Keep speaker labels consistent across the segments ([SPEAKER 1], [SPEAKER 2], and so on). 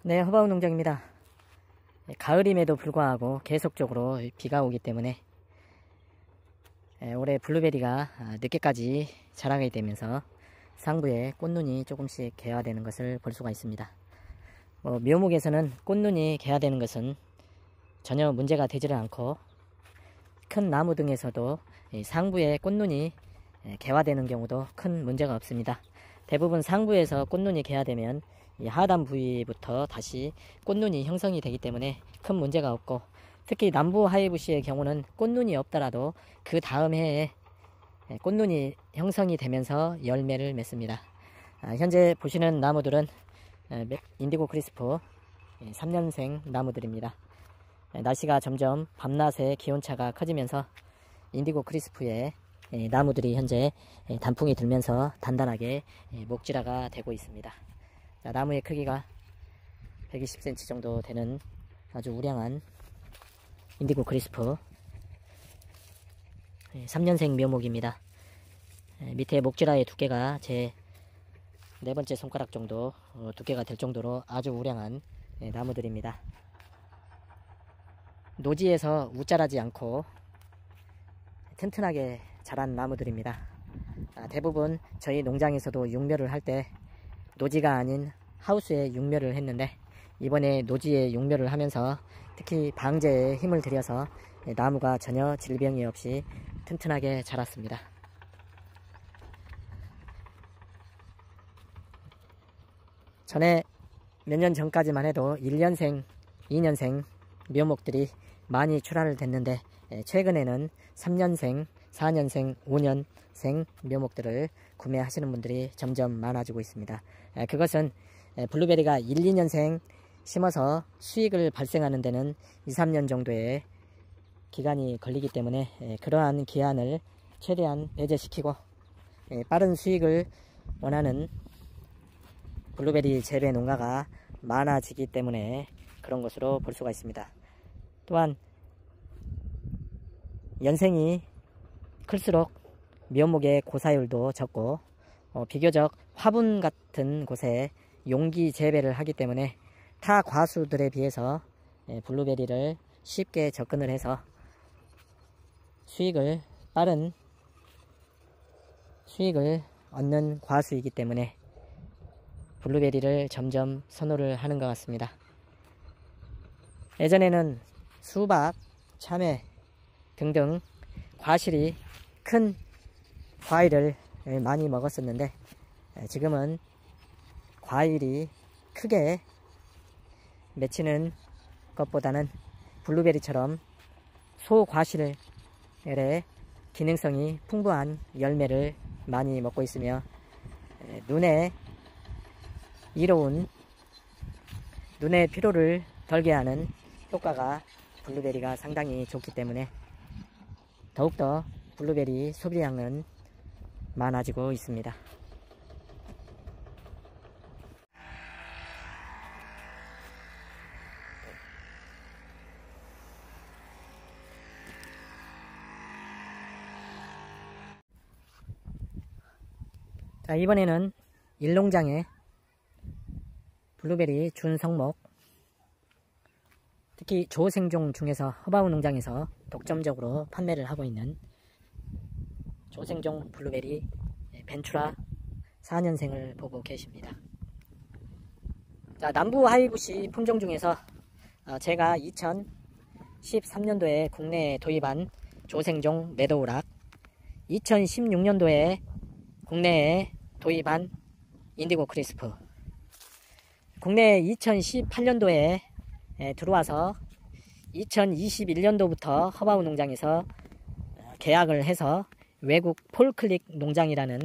[SPEAKER 1] 네, 허바우 농장입니다. 가을임에도 불구하고 계속적으로 비가 오기 때문에 올해 블루베리가 늦게까지 자라게 되면서 상부에 꽃눈이 조금씩 개화되는 것을 볼 수가 있습니다. 묘목에서는 꽃눈이 개화되는 것은 전혀 문제가 되지를 않고, 큰 나무 등에서도 상부에 꽃눈이 개화되는 경우도 큰 문제가 없습니다. 대부분 상부에서 꽃눈이 개화되면 이 하단 부위부터 다시 꽃눈이 형성이 되기 때문에 큰 문제가 없고, 특히 남부 하이부시의 경우는 꽃눈이 없더라도 그 다음 해에 꽃눈이 형성이 되면서 열매를 맺습니다. 현재 보시는 나무들은 인디고 크리스프 3년생 나무들입니다. 날씨가 점점 밤낮의 기온차가 커지면서 인디고 크리스프의 나무들이 현재 단풍이 들면서 단단하게 목질화가 되고 있습니다. 나무의 크기가 120cm 정도 되는 아주 우량한 인디고 크리스프 3년생 묘목입니다. 밑에 목질화의 두께가 제 4번째 손가락 정도 두께가 될 정도로 아주 우량한 나무들입니다. 노지에서 우짜라지 않고 튼튼하게 자란 나무들입니다. 대부분 저희 농장에서도 육묘를 할 때 노지가 아닌 하우스에 육묘를 했는데, 이번에 노지에 육묘를 하면서 특히 방제에 힘을 들여서 나무가 전혀 질병이 없이 튼튼하게 자랐습니다. 전에 몇 년 전까지만 해도 1년생, 2년생 묘목들이 많이 출하를 됐는데, 최근에는 3년생, 4년생, 5년생 묘목들을 구매하시는 분들이 점점 많아지고 있습니다. 그것은 블루베리가 1, 2년생 심어서 수익을 발생하는 데는 2, 3년 정도의 기간이 걸리기 때문에 그러한 기한을 최대한 배제시키고 빠른 수익을 원하는 블루베리 재배 농가가 많아지기 때문에 그런 것으로 볼 수가 있습니다. 또한 연생이 클수록 묘목의 고사율도 적고 비교적 화분 같은 곳에 용기 재배를 하기 때문에 타 과수들에 비해서 블루베리를 쉽게 접근을 해서 빠른 수익을 얻는 과수이기 때문에 블루베리를 점점 선호를 하는 것 같습니다. 예전에는 수박, 참외 등등 과실이 큰 과일을 많이 먹었었는데, 지금은 과일이 크게 맺히는 것보다는 블루베리처럼 소과실의 기능성이 풍부한 열매를 많이 먹고 있으며, 눈에 이로운, 눈의 피로를 덜게 하는 효과가 블루베리가 상당히 좋기 때문에 더욱더 블루베리 소비량은 많아지고 있습니다. 자, 이번에는 일농장의 블루베리 준성목, 특히 조생종 중에서 허바우 농장에서 독점적으로 판매를 하고 있는 조생종 블루베리 벤츄라 4년생을 보고 계십니다. 자, 남부 하이부시 품종 중에서 제가 2013년도에 국내에 도입한 조생종 메도우락, 2016년도에 국내에 도입한 인디고 크리스프, 국내에 2018년도에 들어와서 2021년도부터 허바우 농장에서 계약을 해서 외국 폴클릭 농장이라는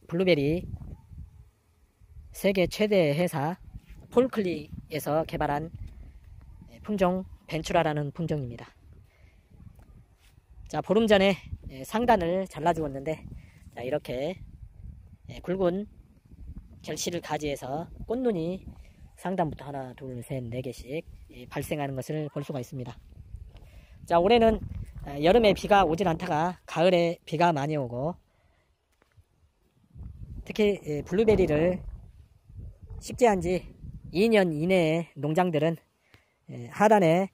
[SPEAKER 1] 블루베리 세계 최대 회사 폴클릭에서 개발한 품종 벤츄라라는 품종입니다. 자, 보름 전에 상단을 잘라주었는데, 자, 이렇게 굵은 결실을 가지해서 꽃눈이 상단부터 하나, 둘, 셋, 4개씩 발생하는 것을 볼 수가 있습니다. 자, 올해는 여름에 비가 오질 않다가 가을에 비가 많이 오고, 특히 블루베리를 식재한 지 2년 이내의 농장들은 하단에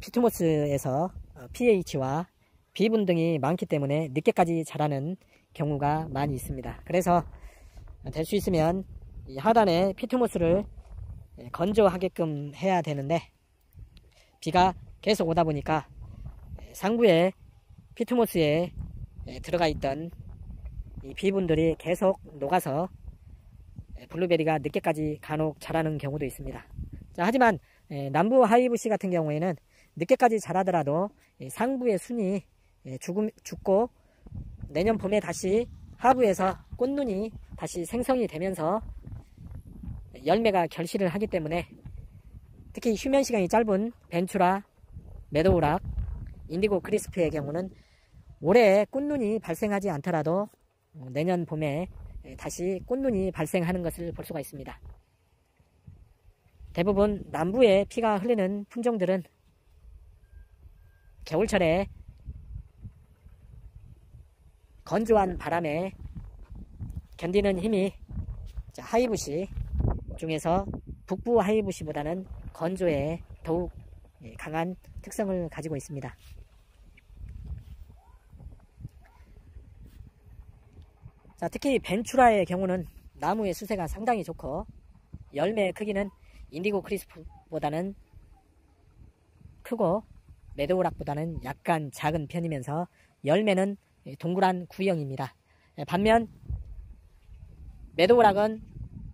[SPEAKER 1] 피투모스에서 pH와 비분 등이 많기 때문에 늦게까지 자라는 경우가 많이 있습니다. 그래서 될 수 있으면 이 하단에 피투모스를 건조하게끔 해야 되는데, 비가 계속 오다 보니까 상부에 피투모스에 들어가 있던 이 비분들이 계속 녹아서 블루베리가 늦게까지 간혹 자라는 경우도 있습니다. 자, 하지만 남부 하이브시 같은 경우에는 늦게까지 자라더라도 상부의 순이 죽고 내년 봄에 다시 하부에서 꽃눈이 다시 생성이 되면서 열매가 결실을 하기 때문에, 특히 휴면 시간이 짧은 벤츄라, 메도우락, 인디고 크리스프의 경우는 올해 꽃눈이 발생하지 않더라도 내년 봄에 다시 꽃눈이 발생하는 것을 볼 수가 있습니다. 대부분 남부에 피가 흐르는 품종들은 겨울철에 건조한 바람에 견디는 힘이 하이브시 중에서 북부 하이브시보다는 건조에 더욱 강한 특성을 가지고 있습니다. 자, 특히 벤츄라의 경우는 나무의 수세가 상당히 좋고 열매 크기는 인디고 크리스프보다는 크고 메도우락보다는 약간 작은 편이면서 열매는 동그란 구형입니다. 반면 메도우락은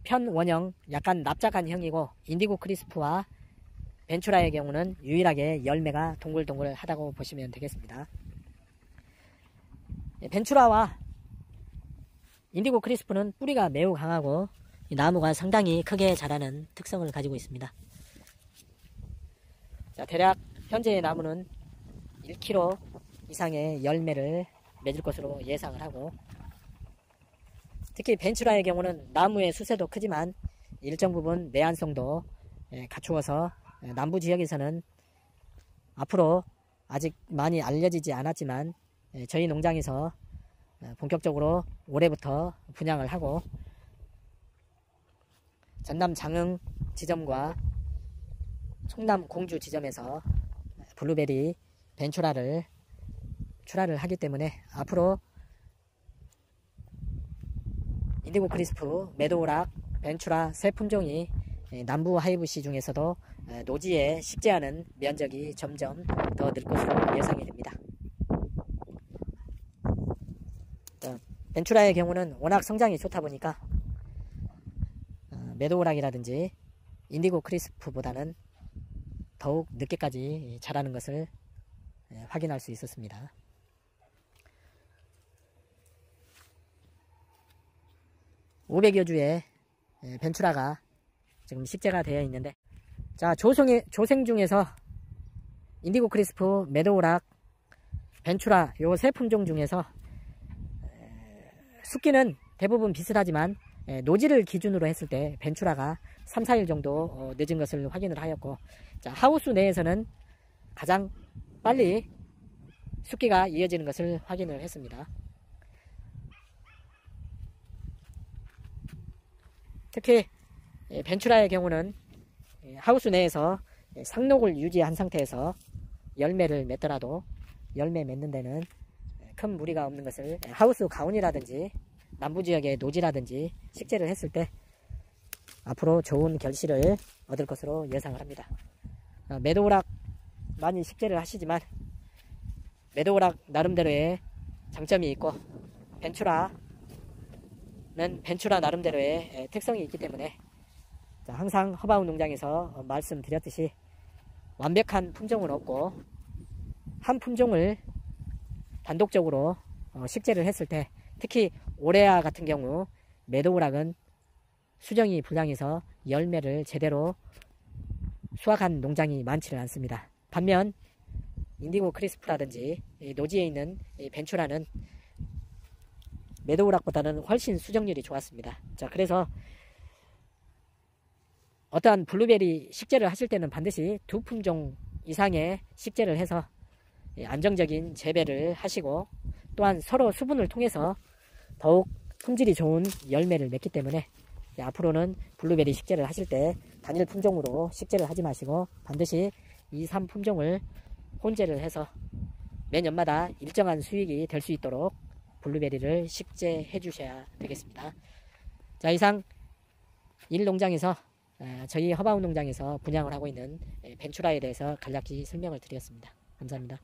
[SPEAKER 1] 편원형, 약간 납작한 형이고, 인디고 크리스프와 벤츄라의 경우는 유일하게 열매가 동글동글하다고 보시면 되겠습니다. 벤츄라와 인디고 크리스프는 뿌리가 매우 강하고 나무가 상당히 크게 자라는 특성을 가지고 있습니다. 자, 대략 현재의 나무는 1kg 이상의 열매를 맺을 것으로 예상을 하고, 특히 벤츄라의 경우는 나무의 수세도 크지만 일정 부분 내한성도 갖추어서 남부 지역에서는 앞으로 아직 많이 알려지지 않았지만 저희 농장에서 본격적으로 올해부터 분양을 하고, 전남 장흥 지점과 충남 공주 지점에서 블루베리 벤츄라를 출하를 하기 때문에 앞으로 인디고 크리스프, 메도우락, 벤츄라 세 품종이 남부 하이브시 중에서도 노지에 식재하는 면적이 점점 더 늘 것으로 예상이 됩니다. 벤츄라의 경우는 워낙 성장이 좋다 보니까 메도우락이라든지 인디고 크리스프보다는 더욱 늦게까지 자라는 것을 확인할 수 있었습니다. (500여 주의) 벤츄라가 지금 식재가 되어 있는데, 자, 조생 중에서 인디고 크리스프, 메도우락, 벤츄라 요 세 품종 중에서 숫기는 대부분 비슷하지만 노지를 기준으로 했을 때 벤츄라가 3, 4일 정도 늦은 것을 확인을 하였고, 자, 하우스 내에서는 가장 빨리 숫기가 이어지는 것을 확인을 했습니다. 특히 벤츄라의 경우는 하우스 내에서 상록을 유지한 상태에서 열매를 맺더라도 열매 맺는 데는 큰 무리가 없는 것을 하우스 가운이라든지 남부지역의 노지라든지 식재를 했을 때 앞으로 좋은 결실을 얻을 것으로 예상을 합니다. 메도우락 많이 식재를 하시지만 메도우락 나름대로의 장점이 있고, 벤츄라는 벤츄라 나름대로의 특성이 있기 때문에 항상 허바운 농장에서 말씀드렸듯이 완벽한 품종은 없고, 한 품종을 단독적으로 식재를 했을 때, 특히 올해와 같은 경우 메도우락은 수정이 불량해서 열매를 제대로 수확한 농장이 많지는 않습니다. 반면 인디고 크리스프라든지 노지에 있는 벤츄라는 메도우락보다는 훨씬 수정률이 좋았습니다. 자, 그래서 어떠한 블루베리 식재를 하실 때는 반드시 두 품종 이상의 식재를 해서 안정적인 재배를 하시고, 또한 서로 수분을 통해서 더욱 품질이 좋은 열매를 맺기 때문에 앞으로는 블루베리 식재를 하실 때 단일 품종으로 식재를 하지 마시고 반드시 2, 3품종을 혼재를 해서 매년마다 일정한 수익이 될 수 있도록 블루베리를 식재해 주셔야 되겠습니다. 자, 이상 일농장에서 저희 허바운 농장에서 분양을 하고 있는 벤추라에 대해서 간략히 설명을 드렸습니다. 감사합니다.